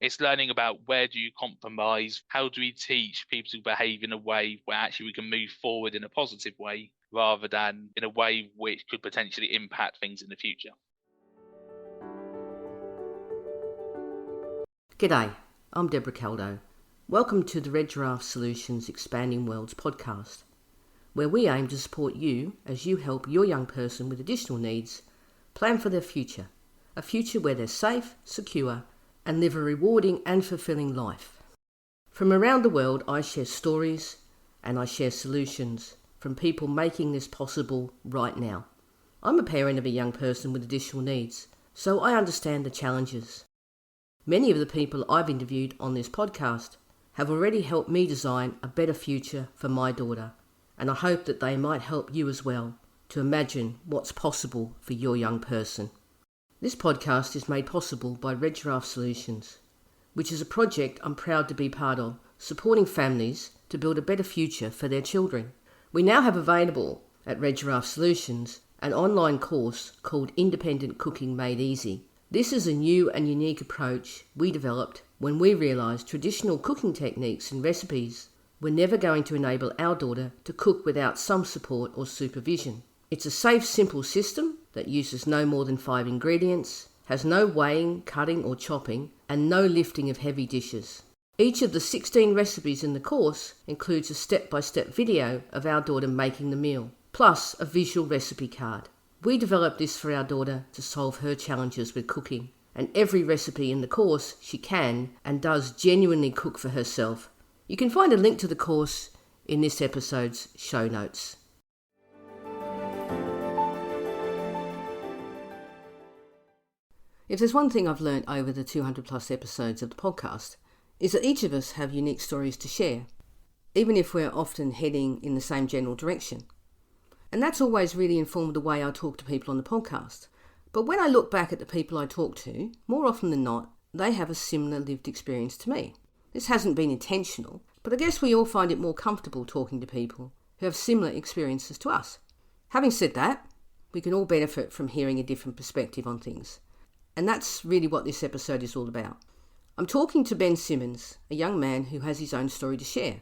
It's learning about where do you compromise, how do we teach people to behave in a way where actually we can move forward in a positive way rather than in a way which could potentially impact things in the future. G'day, I'm Debra Caldow. Welcome to the Red Giraffe Solutions Expanding Worlds podcast, where we aim to support you as you help your young person with additional needs plan for their future, a future where they're safe, secure, and live a rewarding and fulfilling life. From around the world, I share stories and I share solutions from people making this possible right now. I'm a parent of a young person with additional needs, so I understand the challenges. Many of the people I've interviewed on this podcast have already helped me design a better future for my daughter, and I hope that they might help you as well to imagine what's possible for your young person. This podcast is made possible by Red Giraffe Solutions, which is a project I'm proud to be part of, supporting families to build a better future for their children. We now have available at Red Giraffe Solutions an online course called Independent Cooking Made Easy. This is a new and unique approach we developed when we realised traditional cooking techniques and recipes were never going to enable our daughter to cook without some support or supervision. It's a safe, simple system that uses no more than 5 ingredients, has no weighing, cutting or chopping, and no lifting of heavy dishes. Each of the 16 recipes in the course includes a step-by-step video of our daughter making the meal, plus a visual recipe card. We developed this for our daughter to solve her challenges with cooking, and every recipe in the course she can and does genuinely cook for herself. You can find a link to the course in this episode's show notes. If there's one thing I've learnt over the 200 plus episodes of the podcast, is that each of us have unique stories to share, even if we're often heading in the same general direction. And that's always really informed the way I talk to people on the podcast. But when I look back at the people I talk to, more often than not, they have a similar lived experience to me. This hasn't been intentional, but I guess we all find it more comfortable talking to people who have similar experiences to us. Having said that, we can all benefit from hearing a different perspective on things. And that's really what this episode is all about. I'm talking to Ben Simmonds, a young man who has his own story to share.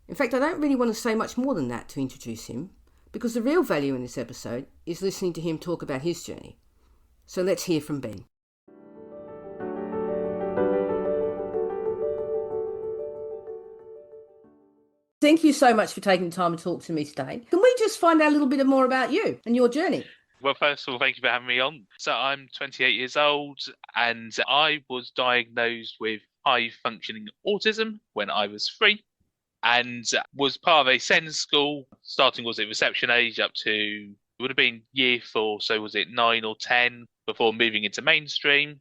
In fact, I don't really want to say much more than that to introduce him, because the real value in this episode is listening to him talk about his journey. So let's hear from Ben. Thank you so much for taking the time to talk to me today. Can we just find out a little bit more about you and your journey? Well, first of all, thank you for having me on. So I'm 28 years old and I was diagnosed with high-functioning autism when I was 3 and was part of a SEND school, starting was at reception age up to, it would have been year 4, so was it 9 or 10 before moving into mainstream.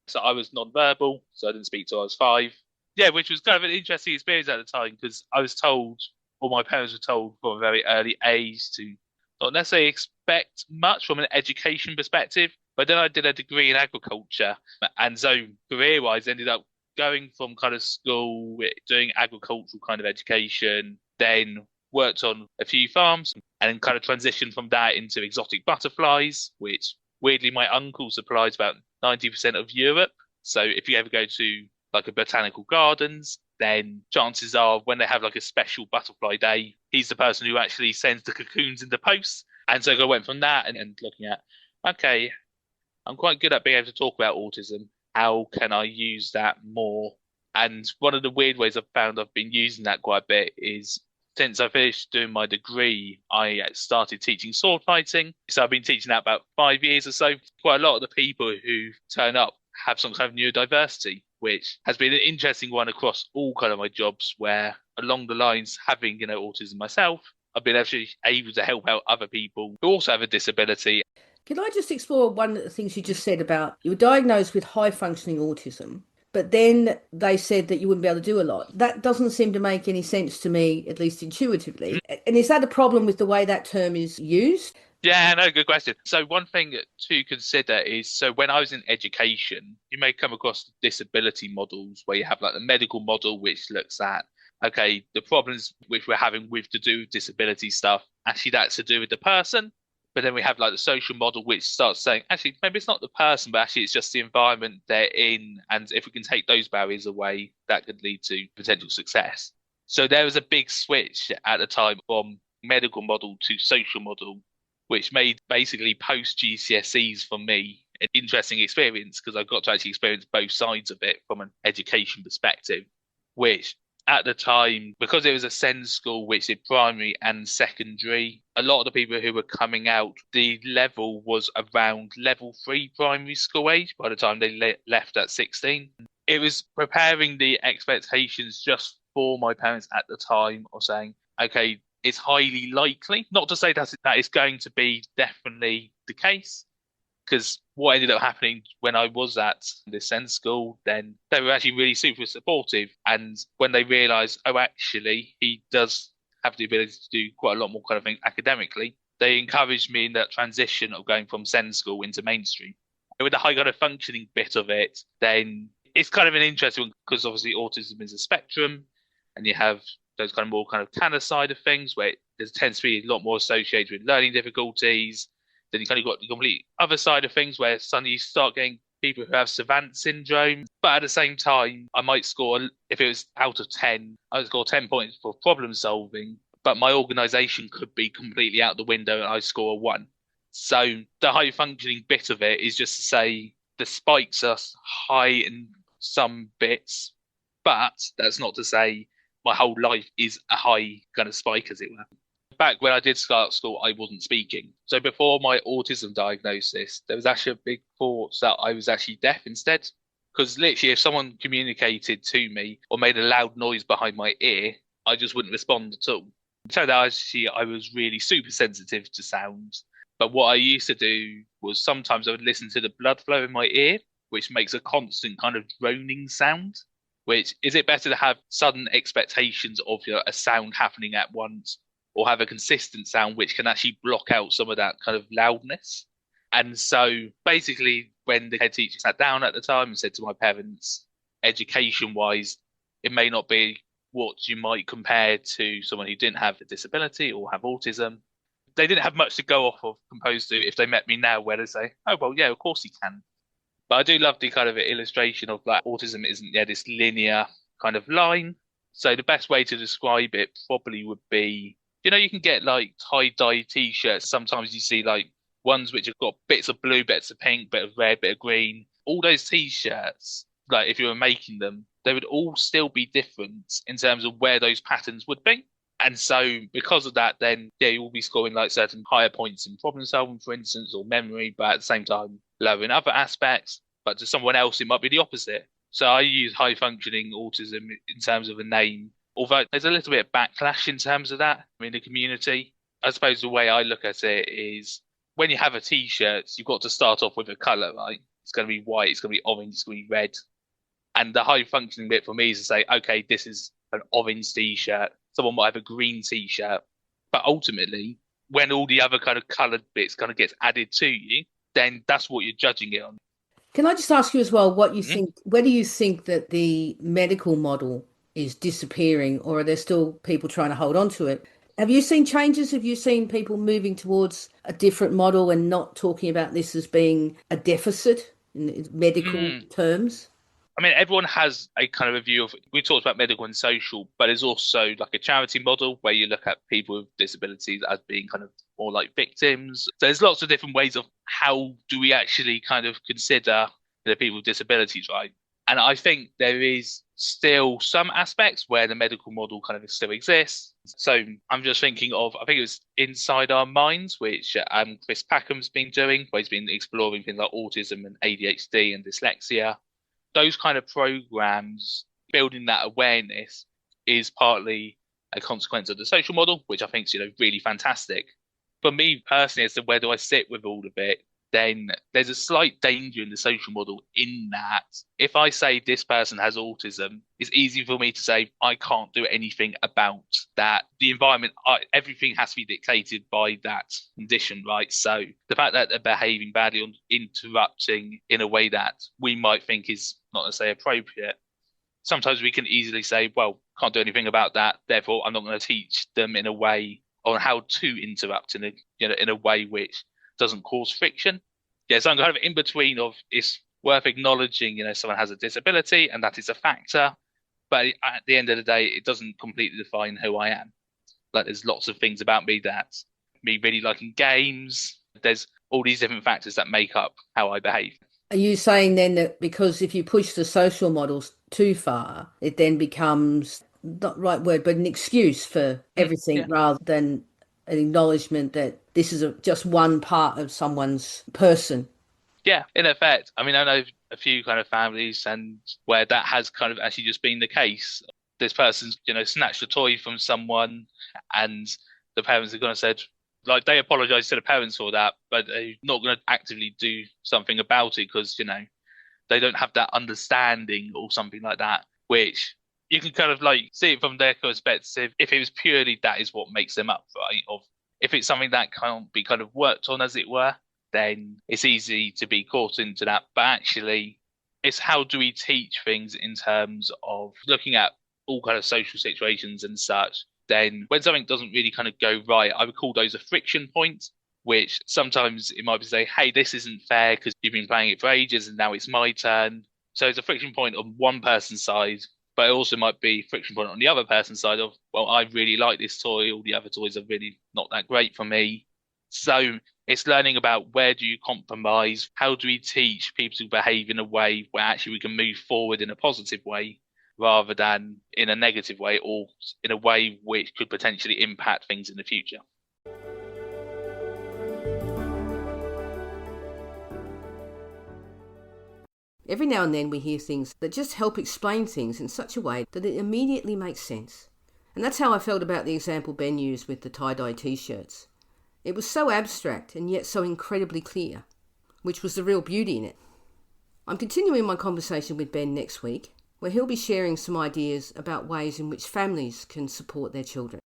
So I was nonverbal, so I didn't speak till I was 5. Yeah, which was kind of an interesting experience at the time because I was told, or my parents were told from a very early age to not necessarily expect much from an education perspective. But then I did a degree in agriculture, and so career-wise ended up going from kind of school, doing agricultural kind of education, then worked on a few farms, and then kind of transitioned from that into exotic butterflies, which weirdly my uncle supplies about 90% of Europe. So if you ever go to like a botanical gardens, then chances are when they have like a special butterfly day, he's the person who actually sends the cocoons in the post. And so I went from that and looking at, okay, I'm quite good at being able to talk about autism. How can I use that more? And one of the weird ways I've found I've been using that quite a bit is since I finished doing my degree, I started teaching sword fighting. So I've been teaching that about 5 years or so. Quite a lot of the people who turn up have some kind of neurodiversity, which has been an interesting one across all kind of my jobs where along the lines having, autism myself, I've been actually able to help out other people who also have a disability. Can I just explore one of the things you just said about you were diagnosed with high functioning autism, but then they said that you wouldn't be able to do a lot. That doesn't seem to make any sense to me, at least intuitively. And is that a problem with the way that term is used? Yeah, no, good question. So one thing to consider is, so when I was in education, you may come across disability models where you have like the medical model, which looks at, okay, the problems which we're having with to do with disability stuff, actually that's to do with the person. But then we have like the social model, which starts saying, actually, maybe it's not the person, but actually it's just the environment they're in. And if we can take those barriers away, that could lead to potential success. So there was a big switch at the time from medical model to social model, which made basically post GCSEs for me an interesting experience because I got to actually experience both sides of it from an education perspective, which at the time, because it was a SEND school which did primary and secondary, a lot of the people who were coming out, the level was around level 3 primary school age by the time they left at 16. It was preparing the expectations just for my parents at the time of saying, okay, it's highly likely, not to say that is going to be definitely the case, because what ended up happening when I was at this SEND school, then they were actually really super supportive. And when they realised, oh, actually, he does have the ability to do quite a lot more kind of thing academically, they encouraged me in that transition of going from SEND school into mainstream. With the high kind of functioning bit of it, then it's kind of an interesting one because obviously autism is a spectrum, and you have those kind of more kind of Tanner side of things where there tends to be a lot more associated with learning difficulties. Then you kind of got the complete other side of things where suddenly you start getting people who have savant syndrome. But at the same time, I might score, if it was out of 10, I would score 10 points for problem solving, but my organisation could be completely out the window and I score a 1. So the high functioning bit of it is just to say the spikes are high in some bits, but that's not to say my whole life is a high kind of spike, as it were. Back when I did start school, I wasn't speaking. So before my autism diagnosis, there was actually a big thought that I was actually deaf instead. Because literally, if someone communicated to me or made a loud noise behind my ear, I just wouldn't respond at all. It turned out actually I was really super sensitive to sounds. But what I used to do was sometimes I would listen to the blood flow in my ear, which makes a constant kind of droning sound. Which is it better to have sudden expectations of a sound happening at once, or have a consistent sound which can actually block out some of that kind of loudness? And so basically, when the head teacher sat down at the time and said to my parents, education wise, it may not be what you might compare to someone who didn't have a disability or have autism. They didn't have much to go off of composed to if they met me now, where they say, oh, well, yeah, of course he can. But I do love the kind of illustration of like autism isn't this linear kind of line. So the best way to describe it probably would be, you can get like tie-dye t-shirts. Sometimes you see like ones which have got bits of blue, bits of pink, bit of red, bit of green. All those t-shirts, like if you were making them, they would all still be different in terms of where those patterns would be. And so because of that, then you will be scoring like certain higher points in problem solving, for instance, or memory, but at the same time, lower in other aspects. But to someone else, it might be the opposite. So I use high functioning autism in terms of a name, although there's a little bit of backlash in terms of that in the community. I suppose the way I look at it is when you have a t-shirt, you've got to start off with a colour, right? It's going to be white, it's going to be orange, it's going to be red. And the high functioning bit for me is to say, okay, this is an orange t-shirt. Someone might have a green t-shirt. But ultimately, when all the other kind of coloured bits kind of gets added to you, then that's what you're judging it on. Can I just ask you as well what you think, whether you think that the medical model is disappearing or are there still people trying to hold on to it? Have you seen changes? Have you seen people moving towards a different model and not talking about this as being a deficit in medical terms? I mean, everyone has a kind of a view of, we talked about medical and social, but there's also like a charity model where you look at people with disabilities as being kind of more like victims. So there's lots of different ways of how do we actually kind of consider the people with disabilities, right? And I think there is still some aspects where the medical model kind of still exists. So I'm just thinking of, I think it was Inside Our Minds, which Chris Packham's been doing, where he's been exploring things like autism and ADHD and dyslexia. Those kind of programs, building that awareness is partly a consequence of the social model, which I think is, really fantastic. For me personally, as to where do I sit with all of it, then there's a slight danger in the social model in that if I say this person has autism, it's easy for me to say I can't do anything about that. The environment, everything has to be dictated by that condition, right? So the fact that they're behaving badly or interrupting in a way that we might think is not necessarily appropriate, sometimes we can easily say, well, can't do anything about that, therefore I'm not going to teach them in a way on how to interrupt in a way which doesn't cause friction. Yeah, so I'm kind of in between of it's worth acknowledging, someone has a disability and that is a factor, but at the end of the day, it doesn't completely define who I am. Like there's lots of things about me that me really liking games. There's all these different factors that make up how I behave. Are you saying then that because if you push the social models too far, it then becomes, not the right word, but an excuse for everything Yeah. rather than an acknowledgement that this is just one part of someone's person? Yeah, in effect. I mean, I know a few kind of families and where that has kind of actually just been the case. This person's, snatched a toy from someone and the parents are going to said, like, they apologize to the parents for that, but they're not going to actively do something about it because, they don't have that understanding or something like that, which you can kind of like see it from their perspective. If it was purely that is what makes them up, right? Of if it's something that can't be kind of worked on, as it were, then it's easy to be caught into that. But actually, it's how do we teach things in terms of looking at all kind of social situations and such. Then when something doesn't really kind of go right, I would call those a friction point, which sometimes it might be say, hey, this isn't fair because you've been playing it for ages and now it's my turn. So it's a friction point on one person's side, but it also might be friction point on the other person's side of, well, I really like this toy, all the other toys are really not that great for me. So it's learning about where do you compromise? How do we teach people to behave in a way where actually we can move forward in a positive way rather than in a negative way or in a way which could potentially impact things in the future. Every now and then we hear things that just help explain things in such a way that it immediately makes sense. And that's how I felt about the example Ben used with the tie-dye t-shirts. It was so abstract and yet so incredibly clear, which was the real beauty in it. I'm continuing my conversation with Ben next week, where he'll be sharing some ideas about ways in which families can support their children.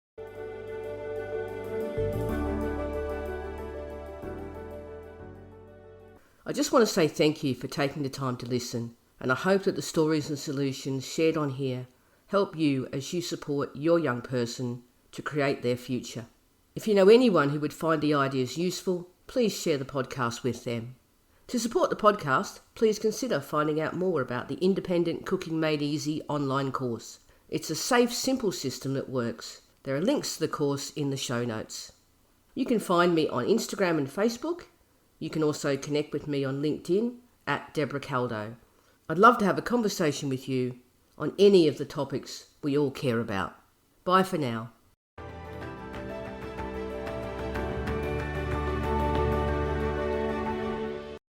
I just want to say thank you for taking the time to listen, and I hope that the stories and solutions shared on here help you as you support your young person to create their future. If you know anyone who would find the ideas useful, please share the podcast with them. To support the podcast, please consider finding out more about the Independent Cooking Made Easy online course. It's a safe, simple system that works. There are links to the course in the show notes. You can find me on Instagram and Facebook. You can also connect with me on LinkedIn at Debra Caldow. I'd love to have a conversation with you on any of the topics we all care about. Bye for now.